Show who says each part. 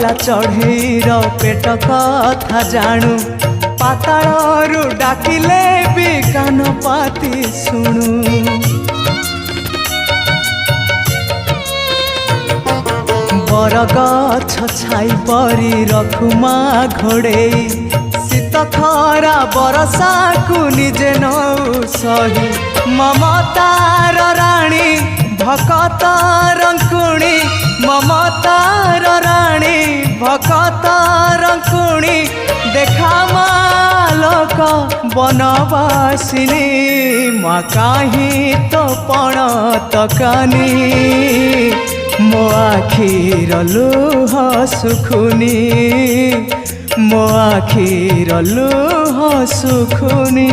Speaker 1: गला चढ़ेर पेट कथा जाणु पाताळरू डाकिले भी कान पाती शुणु बरगछ छाई परी रखुमा घोड़े शीत खरा बरसा को निजे नौ सही ममतार राणी भकत रंकुणी ममतार राणी भकत रंकुणी देखा मालक बनवासिनी माँ काहीं तो पण तकानी मो आखिर लुह सुखुनी मो आखिर लुह सुखुनी।